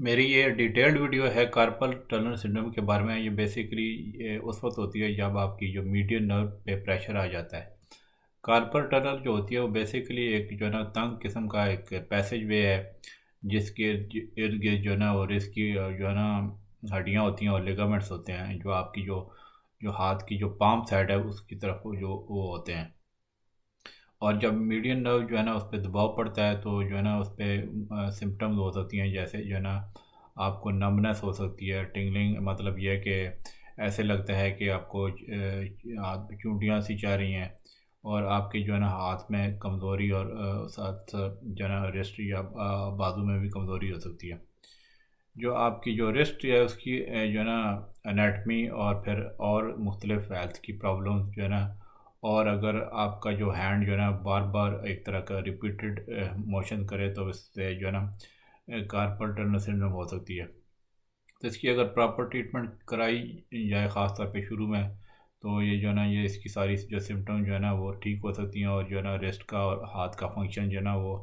मेरी ये detailed video है कार्पल टनल सिंड्रोम के बारे में। ये बेसिकली उस वक्त होती है जब आपकी जो मीडियन नर्व पे प्रेशर आ जाता है। कार्पल टनल जो होती है वो बेसिकली एक जो है ना तंग किस्म का एक पैसेज वे है, जिसके इर्द गिर्द जो है ना और इसकी जो है ना हड्डियाँ होती हैं और लिगामेंट्स होते हैं, जो आपकी जो जो हाथ की जो पाम साइड है उसकी तरफ जो वो होते हैं। और जब मीडियन नर्व जो है ना उस पर दबाव पड़ता है तो जो है ना उस पर सिम्टम्स हो सकती हैं, जैसे जो है ना आपको नमनेस हो सकती है, टिंगलिंग, मतलब ये है कि ऐसे लगता है कि आपको हाथ चूंटियाँ सी चाह रही हैं, और आपके जो है ना हाथ में कमज़ोरी और साथ साथ जो है ना रिस्ट या बाजू में भी कमज़ोरी हो सकती है। जो आपकी जो रिस्ट है उसकी जो है ना एनाटमी और फिर और मुख्तलिफ हेल्थ की प्रॉब्लम्स जो है ना, और अगर आपका जो हैंड जो है ना बार बार एक तरह का रिपीटेड मोशन करे तो इससे जो है ना कार्पल टनल सिंड्रोम हो सकती है। तो इसकी अगर प्रॉपर ट्रीटमेंट कराई जाए ख़ास तौर पे शुरू में, तो ये जो है ना ये इसकी सारी जो सिम्टम जो है ना वो ठीक हो सकती हैं, और जो है ना रिस्ट का और हाथ का फंक्शन जो है ना वो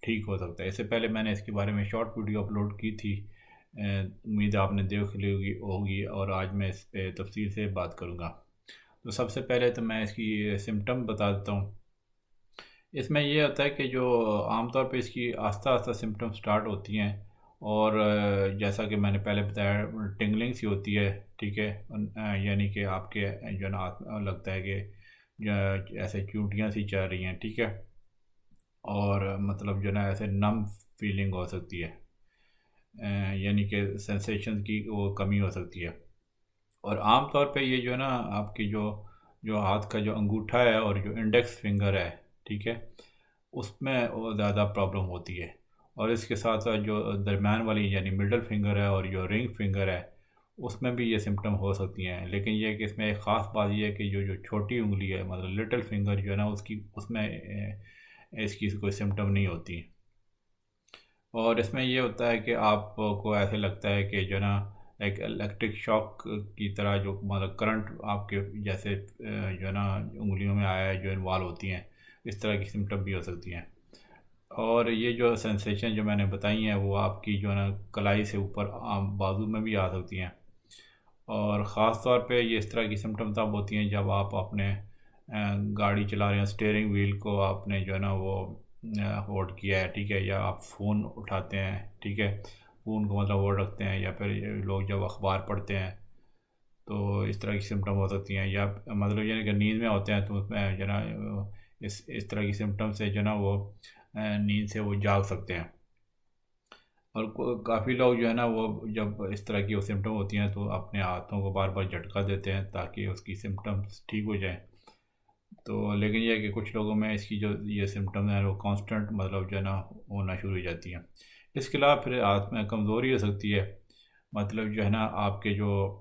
ठीक हो सकता है। इससे पहले मैंने इसके बारे में शॉर्ट वीडियो अपलोड की थी, उम्मीद है आपने देख ली होगी, और आज मैं इस पे तफसील से बात करूँगा। तो सबसे पहले तो मैं इसकी सिम्टम बता देता हूँ। इसमें ये होता है कि जो आमतौर पे इसकी आस्ता आस्ता सिम्टम स्टार्ट होती हैं, और जैसा कि मैंने पहले बताया टिंगलिंग सी होती है, ठीक है। यानी कि आपके जो है ना हाथ में लगता है कि ऐसे चूंटियाँ सी चल रही हैं, ठीक है। और मतलब जो है ना ऐसे नम फीलिंग हो सकती है, यानी कि सेंसेशन की वो कमी हो सकती है। और आम तौर पे ये जो है ना आपकी जो जो हाथ का जो अंगूठा है और जो इंडेक्स फिंगर है, ठीक है, उसमें वो ज़्यादा प्रॉब्लम होती है। और इसके साथ साथ जो दरम्यान वाली यानी मिडल फिंगर है और जो रिंग फिंगर है, उसमें भी ये सिम्टम हो सकती हैं। लेकिन ये है कि इसमें एक ख़ास बात ये है कि जो जो छोटी उंगली है, मतलब लिटिल फिंगर जो है ना उसकी उसमें इसकी कोई सिम्टम नहीं होती। और इसमें ये होता है कि आपको ऐसे लगता है कि जो है ना एक इलेक्ट्रिक शॉक की तरह जो मतलब करंट आपके जैसे जो है ना उंगलियों में आया है, जो इन्वॉल्व होती हैं, इस तरह की सिम्टम भी हो सकती हैं। और ये जो सेंसेशन जो मैंने बताई हैं वो आपकी जो है ना कलाई से ऊपर बाजू में भी आ सकती हैं। और ख़ास तौर पे ये इस तरह की सिम्टम तब होती हैं जब आप अपने गाड़ी चला रहे हैं, स्टीयरिंग व्हील को आपने जो है ना वो होल्ड किया है, ठीक है, या आप फ़ोन उठाते हैं, ठीक है, फ़ोन को मतलब होल्ड रखते हैं, या फिर ये लोग जब अखबार पढ़ते हैं तो इस तरह की सिम्टम हो सकती हैं। या मतलब यानी कि नींद में होते हैं तो उसमें जो है ना इस तरह की सिम्टम से जो है ना वो नींद से वो जाग सकते हैं। और काफ़ी लोग जो है ना वो जब इस तरह की वो सिम्टम होती हैं तो अपने हाथों को बार बार झटका देते हैं ताकि उसकी सिम्टम्स ठीक हो जाएं। तो लेकिन ये है कि कुछ लोगों में इसकी जो ये सिम्टम है वो कांस्टेंट मतलब जो है ना होना शुरू हो जाती हैं। इसके अलावा फिर हाथ में कमज़ोरी हो सकती है, मतलब जो है ना आपके जो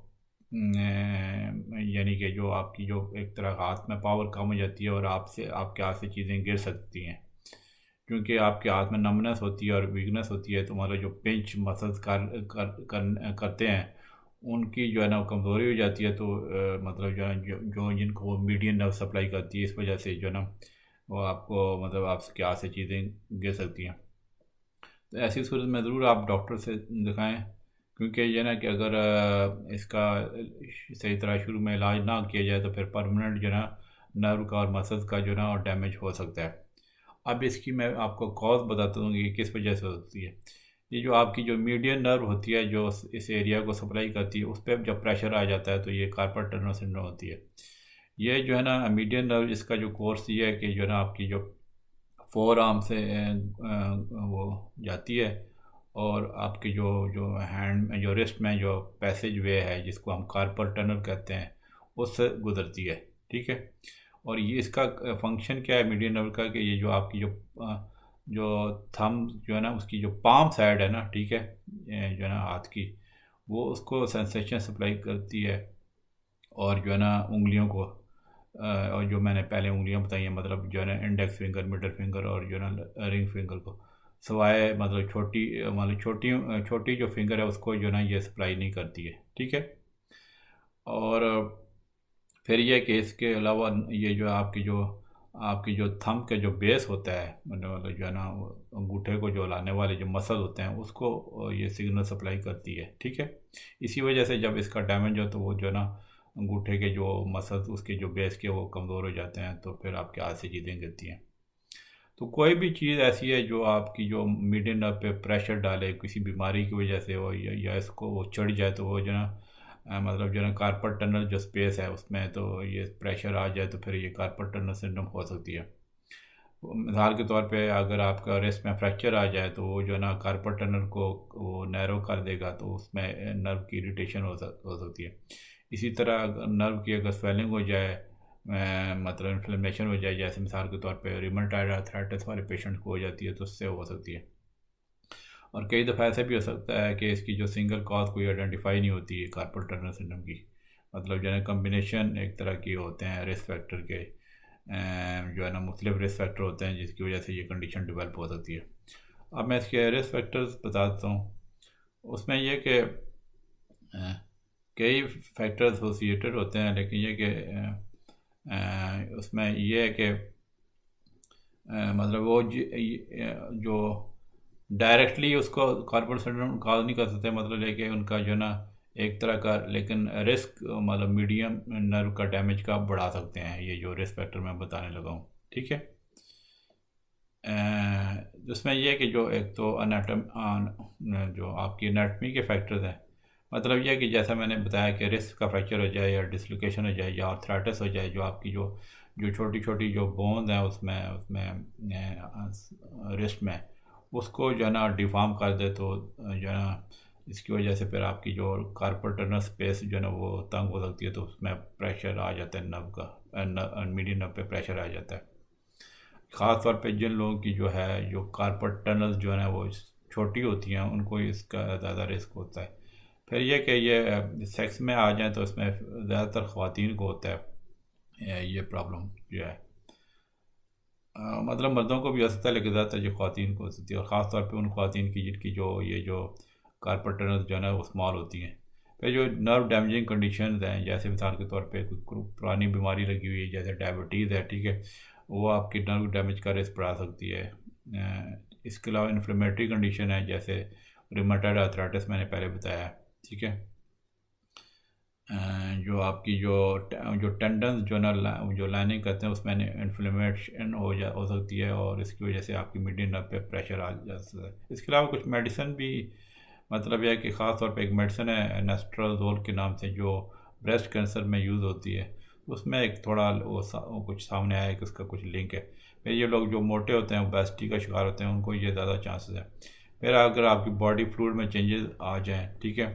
यानी कि जो आपकी जो एक तरह हाथ में पावर कम हो जाती है, और आपसे आपके हाथ से चीज़ें गिर सकती हैं, क्योंकि आपके हाथ में नमनेस होती है और वीकनेस होती है। तो मतलब जो पिंच मसल्स करते हैं उनकी जो है ना कमज़ोरी हो जाती है। तो मतलब जो है जो जिनको वो मीडियन नर्व सप्लाई करती है, इस वजह से जो है ना वो आपको मतलब आपके हाथ से चीज़ें गिर सकती हैं। तो ऐसी सूरत में ज़रूर आप डॉक्टर से दिखाएं, क्योंकि ये ना कि अगर इसका सही तरह शुरू में इलाज ना किया जाए तो फिर परमानेंट जो है ना नर्व का और मसल्स का जो है ना और डैमेज हो सकता है। अब इसकी मैं आपको कॉज बताता हूँ कि किस वजह से होती है। ये जो आपकी जो मीडियन नर्व होती है जो इस एरिया को सप्लाई करती है, उस पर जब प्रेशर आ जाता है तो ये कार्पल टनल सिंड्रोम होती है। ये जो है ना मीडियन नर्व, इसका जो कोर्स ये है कि जो है ना आपकी जो फोर आर्म से वो जाती है, और आपकी जो जो हैंड में जो रिस्ट में जो पैसेज वे है जिसको हम कार्पल टनल कहते हैं, उससे गुजरती है, ठीक है। और ये इसका फंक्शन क्या है मीडियन नर्व का, कि ये जो आपकी जो थंब जो है ना उसकी जो पाम साइड है ना, ठीक है, ये जो है ना हाथ की, वो उसको सेंसेशन सप्लाई करती है। और जो है ना उंगलियों को और जो मैंने पहले उंगलियां बताई हैं, मतलब जो है ना इंडेक्स फिंगर, मिडल फिंगर और जो है ना रिंग फिंगर को, सवाए मतलब छोटी मतलब छोटी छोटी जो फिंगर है उसको जो है ना ये सप्लाई नहीं करती है, ठीक है। और फिर ये कि इसके अलावा ये जो आपकी जो आपकी जो थंब के जो बेस होता है मतलब जो है ना अंगूठे को जो लाने वाले जो मसल होते हैं उसको ये सिग्नल सप्लाई करती है, ठीक है। इसी वजह से जब इसका डैमेज हो तो वो जो है ना अंगूठे के जो मसल्स उसके जो बेस के वो कमज़ोर हो जाते हैं, तो फिर आपके हाथ से चीज़ें गिरती हैं। तो कोई भी चीज़ ऐसी है जो आपकी जो मीडियन नर्व पे प्रेशर डाले किसी बीमारी की वजह से हो या इसको वो चढ़ जाए, तो वो जो ना मतलब जो ना कार्पल टनल जो स्पेस है उसमें तो ये प्रेशर आ जाए तो फिर ये कार्पल टनल सिंड्रोम हो सकती है। मिसाल के तौर पे अगर आपका रिस्ट में फ्रैक्चर आ जाए तो वो जो है ना कार्पल टनल को वो नैरो कर देगा, तो उसमें नर्व की इरिटेशन हो सकती है। इसी तरह नर्व की अगर स्वेलिंग हो जाए मतलब इन्फ्लेमेशन हो जाए, जैसे मिसाल के तौर पे रिमेटॉइड आर्थराइटिस वाले पेशेंट को हो जाती है, तो उससे हो सकती है। और कई दफ़ा ऐसा भी हो सकता है कि इसकी जो सिंगल कॉज कोई आइडेंटिफाई नहीं होती है कार्पल टनल सिंड्रोम की, मतलब जो है कम्बिनेशन एक तरह के होते हैं रिस्क फैक्टर के, जो है ना मुख्तलिफ रिस्क फैक्टर होते हैं जिसकी वजह से ये कंडीशन डेवलप हो सकती है। अब मैं इसके रिस्क फैक्टर्स बता देता हूँ। उसमें यह कि कई फैक्टर्स एसोसिएटेड होते हैं, लेकिन ये कि उसमें यह है कि मतलब वो जो डायरेक्टली उसको कार्पल सिंड्रोम कॉज नहीं कर सकते, मतलब लेके उनका जो ना एक तरह का, लेकिन रिस्क मतलब मीडियम नर्व का डैमेज का बढ़ा सकते हैं, ये जो रिस्क फैक्टर मैं बताने लगा हूँ, ठीक है। जिसमें यह कि जो एक तो जो आपकी एनाटमी के फैक्टर्स हैं, मतलब यह कि जैसा मैंने बताया कि रिस्क का फ्रैक्चर हो जाए या डिसलोकेशन हो जाए या आर्थराइटिस हो जाए, जो आपकी जो जो छोटी छोटी जो बोन्स हैं उसमें उसमें रिस्ट में उसको जो है ना डिफॉर्म कर दे, तो जो है ना इसकी वजह से फिर आपकी जो कार्पल टनल स्पेस जो है ना वो तंग हो सकती है, तो उसमें प्रेशर आ जाता है नर्व का, मीडियन नर्व पे प्रेशर आ जाता है। ख़ास तौर पे जिन लोगों की जो है जो कार्पल टनल्स जो है ना वो छोटी होती हैं उनको इसका ज़्यादा रिस्क होता है। फिर ये कि ये सेक्स में आ जाए तो इसमें ज़्यादातर ख़वातीन को होता है ये प्रॉब्लम जो है। मतलब मर्दों को भी हो सकता है, लेकिन ज़्यादातर जो ख़वातीन को हो सकती है, और ख़ास तौर पे उन ख़वातीन की जिनकी जो ये जो कार्पल टनल्स जो है ना वो स्मॉल होती हैं। फिर जो नर्व डैमेजिंग कंडीशंस हैं, जैसे मिसाल के तौर पे कोई पुरानी बीमारी लगी हुई है जैसे डायबिटीज़ है, ठीक है, वो आपकी नर्व डैमेज का रिस्क बढ़ा सकती है। इसके अलावा इन्फ्लेमेटरी कंडीशन है जैसे रिमेटॉइड आर्थराइटिस मैंने पहले बताया, ठीक है। जो आपकी जो टेंडन्स जो ना जो लाइनिंग करते हैं उसमें इन्फ्लेमेशन हो सकती है, और इसकी वजह से आपकी मीडियन नर्व पे प्रेशर आ जा सकता है। इसके अलावा कुछ मेडिसिन भी, मतलब यह है कि ख़ास तौर पे एक मेडिसिन है एनास्ट्राजोल के नाम से जो ब्रेस्ट कैंसर में यूज़ होती है, उसमें एक थोड़ा वो कुछ सामने आया है कि उसका कुछ लिंक है। फिर ये लोग जो मोटे होते हैं ओबेसिटी का शिकार होते हैं उनको ये ज़्यादा चांसेस है। फिर अगर आपकी बॉडी फ्लूइड में चेंजेस आ जाएँ, ठीक है,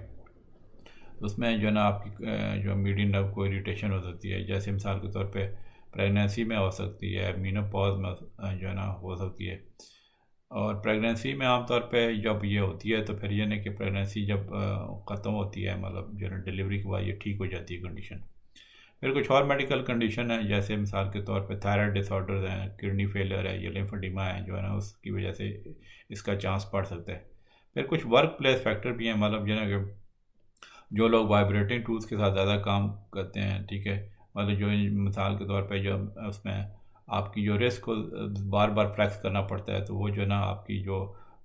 उसमें जो है ना आपकी जो मीडियन नर्व को इरिटेशन हो सकती है, जैसे मिसाल के तौर पे प्रेगनेंसी में हो सकती है, मीनोपॉज में जो है ना हो सकती है। और प्रेगनेंसी में आमतौर पे जब ये होती है तो फिर ये नहीं कि प्रेगनेंसी जब ख़त्म होती है, मतलब जो है डिलीवरी के बाद ये ठीक हो जाती है कंडीशन। फिर कुछ और मेडिकल कंडीशन है, जैसे मिसाल के तौर पे थायराइड डिसऑर्डर्स हैं, किडनी फेलियर है, ये लिम्फेडिमा है जो है ना उसकी वजह से इसका चांस बढ़ सकता है। फिर कुछ वर्क प्लेस फैक्टर भी हैं, मतलब जो है ना कि जो लोग वाइब्रेटिंग टूल्स के साथ ज़्यादा काम करते हैं, ठीक है, मतलब जो मिसाल के तौर पे जो उसमें आपकी जो रिस्क को बार बार फ्लैक्स करना पड़ता है, तो वो जो है ना आपकी जो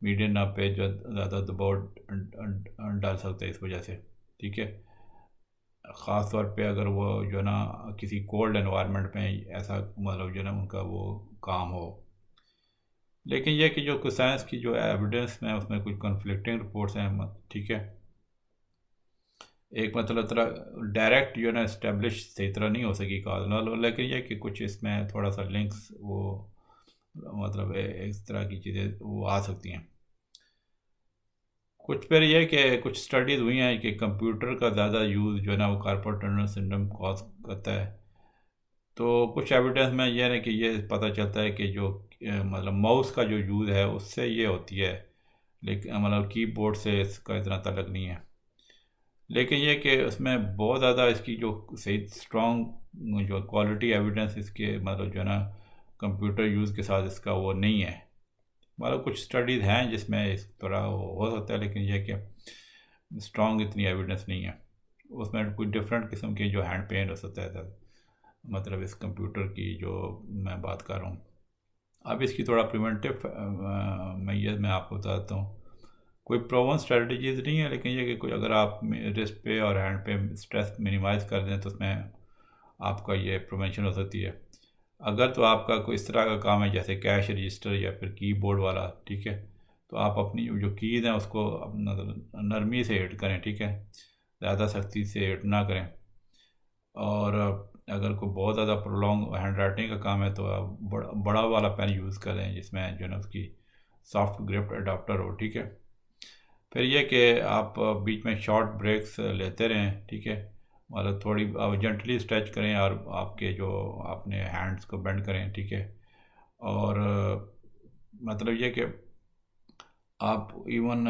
मीडियन नर्व पे जो ज़्यादा दबाव डाल सकते हैं इस वजह से, ठीक है। ख़ास तौर पे अगर वो जो है ना किसी कोल्ड एनवायरनमेंट में ऐसा मतलब जो है ना उनका वो काम हो। लेकिन ये कि जो कुछ साइंस की जो एविडेंस में उसमें कुछ कन्फ्लिक्टिंग रिपोर्ट्स हैं, ठीक है। एक मतलब तरह डायरेक्ट जो है ना इस्टेब्लिश सही तरह नहीं हो सकी कॉज, लेकिन यह कि कुछ इसमें थोड़ा सा लिंक्स वो मतलब इस तरह की चीज़ें वो आ सकती हैं। कुछ फिर यह कि कुछ स्टडीज़ हुई हैं कि कंप्यूटर का ज़्यादा यूज़ जो है ना वो कार्पल टनल सिंड्रोम कॉज करता है। तो कुछ एविडेंस में यह है कि ये पता चलता है कि जो मतलब माउस का जो यूज़ है उससे ये होती है, लेकिन मतलब कीबोर्ड से इसका इतना तल्लुक़ नहीं है। लेकिन ये कि उसमें बहुत ज़्यादा इसकी जो सही स्ट्रॉन्ग जो क्वालिटी एविडेंस इसके मतलब जो है ना कंप्यूटर यूज़ के साथ इसका वो नहीं है। मतलब कुछ स्टडीज़ हैं जिसमें इस तरह हो सकता है, लेकिन यह कि स्ट्रॉन्ग इतनी एविडेंस नहीं है। उसमें कुछ डिफरेंट किस्म के जो हैंड पेन हो सकता है, मतलब इस कंप्यूटर की जो मैं बात कर रहा हूँ। अब इसकी थोड़ा प्रिवेंटिव मैं आपको बताता हूँ। कोई प्रोवन स्ट्रेटजीज नहीं है, लेकिन ये कि कोई अगर आप रिस्ट पे और हैंड पे स्ट्रेस मिनिमाइज़ कर दें तो उसमें आपका ये प्रिवेंशन हो सकती है। अगर तो आपका कोई इस तरह का काम है जैसे कैश रजिस्टर या फिर कीबोर्ड वाला, ठीक है, तो आप अपनी जो कीज़ हैं उसको मतलब नरमी से हिट करें, ठीक है, ज़्यादा सख्ती से हिट ना करें। और अगर कोई बहुत ज़्यादा प्रोलॉन्ग हैंड राइटिंग का काम है तो आप बड़ा वाला पेन यूज़ करें जिसमें जो है ना उसकी सॉफ्ट ग्रिप अडाप्टर हो, ठीक है। फिर यह कि आप बीच में शॉर्ट ब्रेक्स लेते रहें, ठीक है, मतलब थोड़ी जेंटली स्ट्रेच करें और आपके जो अपने हैंड्स को बेंड करें, ठीक है। और मतलब ये कि आप इवन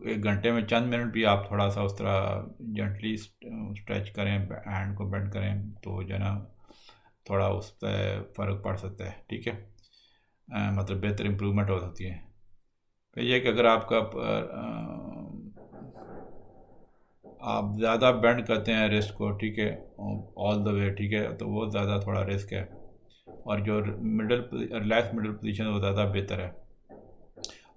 एक घंटे में चंद मिनट भी आप थोड़ा सा उस तरह जेंटली स्ट्रेच करें, हैंड को बेंड करें, तो जो है ना थोड़ा उस पर फ़र्क पड़ सकता है, ठीक है। मतलब बेहतर इम्प्रूवमेंट हो सकती है। फिर यह कि अगर आपका आप ज़्यादा बेंड करते हैं रिस्ट को, ठीक है, ऑल द वे, ठीक है, तो वो ज़्यादा थोड़ा रिस्क है। और जो रिलैक्स मिडल पोजीशन है वो ज़्यादा बेहतर है।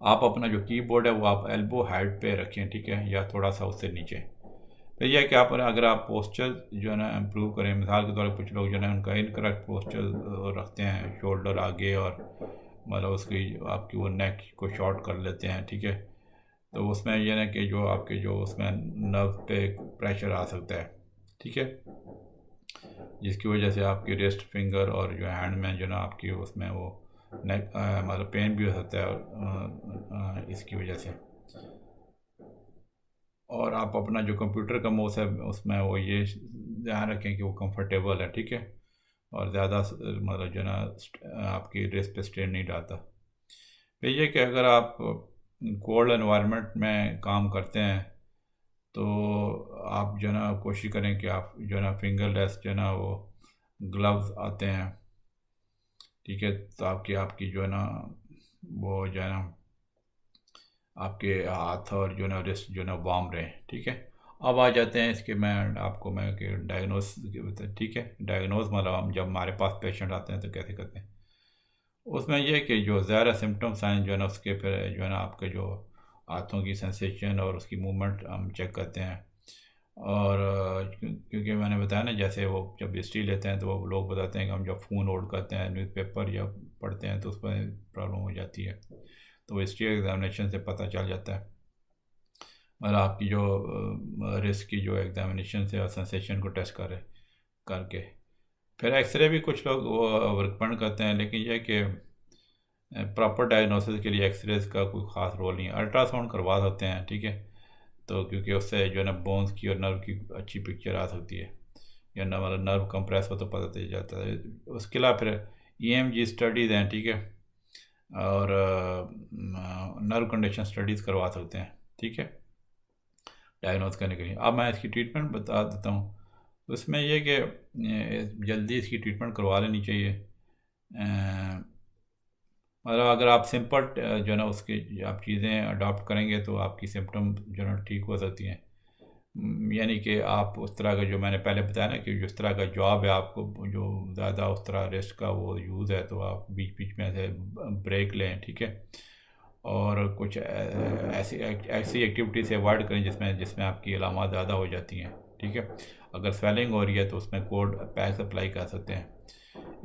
आप अपना जो कीबोर्ड है वो आप एल्बो हाइट पे रखें, ठीक है, या थोड़ा सा उससे नीचे। फिर यह है कि आप अगर आप पोस्चर जो है ना इम्प्रूव करें, मिसाल के तौर पर कुछ लोग जो है ना उनका इनकरेक्ट पोस्चर रखते हैं, शोल्डर आगे और मतलब उसकी आपकी वो नेक को शॉर्ट कर लेते हैं, ठीक है, तो उसमें यह ना कि जो आपके जो उसमें नर्व पे प्रेशर आ सकता है, ठीक है, जिसकी वजह से आपकी रिस्ट फिंगर और जो हैंड में जो ना आपकी उसमें वो नेक मतलब पेन भी हो सकता है और इसकी वजह से। और आप अपना जो कंप्यूटर का माउस है उसमें वो ये ध्यान रखें कि वो कंफर्टेबल है, ठीक है, और ज़्यादा मतलब जो ना आपकी रिस्ट पे स्ट्रेन नहीं डालता। फिर ये कि अगर आप कोल्ड एनवायरनमेंट में काम करते हैं तो आप जो ना कोशिश करें कि आप जो ना फिंगरलेस जो ना वो ग्लव्स आते हैं, ठीक है, ताकि आपकी जो है ना वो जो है ना आपके हाथ और जो ना रिस्ट जो ना वार्म रहे, ठीक है। अब आ जाते हैं इसके मैं कि डायग्नोस, ठीक है, डायग्नोस मतलब हम जब हमारे पास पेशेंट आते हैं तो कैसे करते हैं। उसमें यह कि जो ज़्यादा सिम्टम्स आए जो है ना उसके फिर जो है ना आपके जो हाथों की सेंसेशन और उसकी मूवमेंट हम चेक करते हैं। और क्योंकि मैंने बताया ना जैसे वो जब हिस्ट्री लेते हैं तो वो लोग बताते हैं कि हम जब फ़ोन होल्ड करते हैं, न्यूज़पेपर या पढ़ते हैं तो उस पर प्रॉब्लम हो जाती है, तो हिस्ट्री एग्जामिनेशन से पता चल जाता है। मतलब आपकी जो रिस्क की जो एग्जामिनेशन से और सेंसेशन को टेस्ट करके फिर एक्सरे भी कुछ लोग वो रिकमेंड करते हैं, लेकिन यह कि प्रॉपर डायग्नोसिस के लिए एक्सरेज का कोई ख़ास रोल नहीं है। अल्ट्रासाउंड करवा सकते हैं, ठीक है, तो क्योंकि उससे जो है ना बोन्स की और नर्व की अच्छी पिक्चर आ सकती है, या न मतलब नर्व कंप्रेस हो तो पता चल जाता है। उसके अलावा फिर EMG स्टडीज़ हैं, ठीक है, और नर्व कंडीशन स्टडीज़ करवा सकते हैं, ठीक है, डायग्नोज करने के लिए। अब मैं इसकी ट्रीटमेंट बता देता हूँ। तो इसमें यह कि जल्दी इसकी ट्रीटमेंट करवा लेनी चाहिए। मतलब अगर आप सिंपल जो है ना उसकी आप चीज़ें अडॉप्ट करेंगे तो आपकी सिम्टम जो है ना ठीक हो सकती हैं। यानी कि आप उस तरह का जो मैंने पहले बताया ना कि जिस तरह का जॉब है आपको जो ज़्यादा उस तरह रेस्ट का वो यूज़ है तो आप बीच बीच में से ब्रेक लें, ठीक है, और कुछ ऐसी एक्टिविटी से अवॉइड करें जिसमें जिसमें आपकी अलामत ज़्यादा हो जाती हैं, ठीक है। अगर स्वेलिंग हो रही है तो उसमें कोल्ड पैक अप्लाई कर सकते हैं।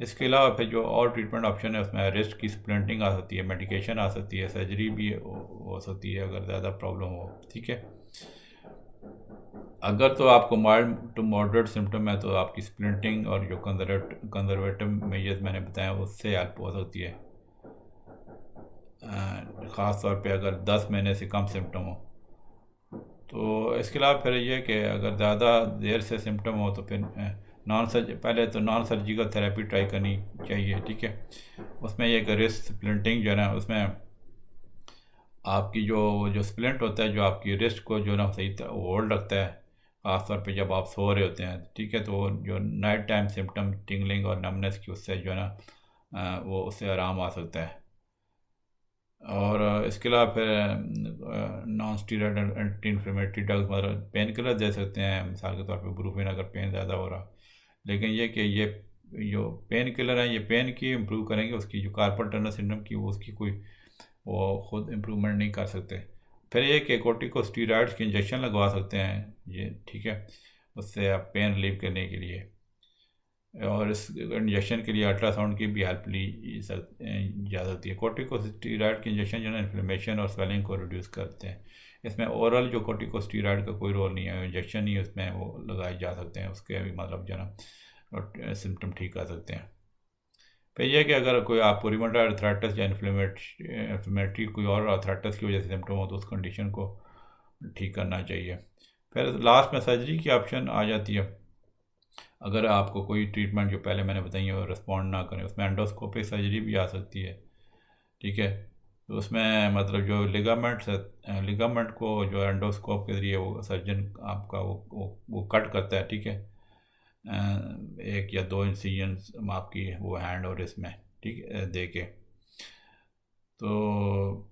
इसके अलावा फिर जो और ट्रीटमेंट ऑप्शन है उसमें रिस्ट की स्प्लिंटिंग आ सकती है, मेडिकेशन आ सकती है, सर्जरी भी हो सकती है अगर ज़्यादा प्रॉब्लम हो, ठीक है। अगर तो आपको माइल्ड टू मॉडरेट सिम्टम है तो आपकी स्प्लिंटिंग और जो कंजर्वेटिव मेजर्स मैंने बताया उससे हेल्प हो सकती है, ख़ास तौर पे अगर 10 महीने से कम सिम्टम हो। तो इसके अलावा फिर ये कि अगर ज़्यादा देर से सिम्टम हो तो फिर पहले तो नॉन सर्जिकल थेरेपी ट्राई करनी चाहिए, ठीक है। उसमें ये कि रिस्ट स्प्लिंटिंग जो है ना उसमें आपकी जो स्प्लिंट होता है जो आपकी रिस्ट को जो ना सही तरह होल्ड रखता है, ख़ासतौर पे जब आप सो रहे होते हैं, ठीक है, तो जो नाइट टाइम सिम्टम टिंगलिंग और नमनेस की उससे जो है ना वो उससे आराम आ सकता है। और इसके अलावा फिर non steroid anti inflammatory drugs मतलब पेन किलर दे सकते हैं, मिसाल के तौर पे ब्रूफिन अगर पेन ज़्यादा हो रहा। लेकिन ये कि ये जो पेन किलर हैं ये पेन की इम्प्रूव करेंगे, उसकी जो कार्पल टनल सिंड्रोम की उसकी कोई वो ख़ुद इम्प्रूवमेंट नहीं कर सकते। फिर ये कि कॉर्टिकोस्टेरॉइड्स के इंजेक्शन लगवा सकते हैं ये, ठीक है, उससे आप पेन रिलीव करने के लिए। और इस इंजेक्शन के लिए अल्ट्रासाउंड की भी हेल्प ली जा सकती है। कॉर्टिकोस्टेरॉइड के इंजेक्शन जो है इन्फ्लेमेशन और स्वेलिंग को रिड्यूस करते हैं। इसमें ओरल जो कॉर्टिकोस्टेरॉइड का कोई रोल नहीं है, इंजेक्शन ही उसमें वो लगाए जा सकते हैं, उसके भी मतलब जो है सिम्टम ठीक कर सकते हैं। फिर यह कि अगर कोई आपको रिमेटॉइड अर्थराइटिस या इन्फ्लेमेटरी कोई और अर्थराइटिस की वजह से सिम्टम हो तो उस कंडीशन को ठीक करना चाहिए। फिर लास्ट में सर्जरी की ऑप्शन आ जाती है। अगर आपको कोई ट्रीटमेंट जो पहले मैंने बताई है वो रिस्पॉन्ड ना करें, उसमें एंडोस्कोपिक सर्जरी भी आ सकती है, ठीक है। तो उसमें मतलब जो लिगामेंट को जो एंडोस्कोप के ज़रिए वो सर्जन आपका वो कट करता है, ठीक है। एक या दो इंसिजन्स आपकी वो हैंड और इसमें, ठीक है, दे के। तो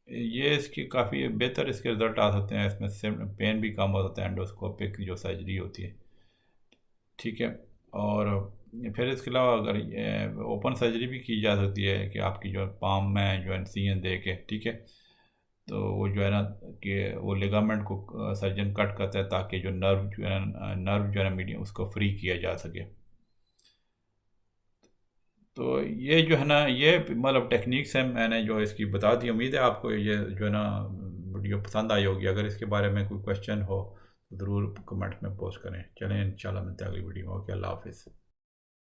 ये इसकी काफ़ी बेहतर इसके रिज़ल्ट आ सकते हैं, इसमें पेन भी कम हो सकता है एंडोस्कोपिक जो सर्जरी होती है, ठीक है। और फिर इसके अलावा अगर ओपन सर्जरी भी की जा सकती है कि आपकी जो पाम में जो इंसिजन दे के, ठीक है, तो वो जो है ना कि वो लिगामेंट को सर्जन कट करता है ताकि जो नर्व जो है ना मीडियम उसको फ्री किया जा सके। तो ये जो है ना ये मतलब टेक्निक्स हैं मैंने जो इसकी बता दी। उम्मीद है आपको ये जो है ना वीडियो पसंद आई होगी। अगर इसके बारे में कोई क्वेश्चन हो तो ज़रूर कमेंट में पोस्ट करें। चलें, इंशाल्लाह मिलते हैं अगली वीडियो में। ओके, अल्लाह हाफिज़।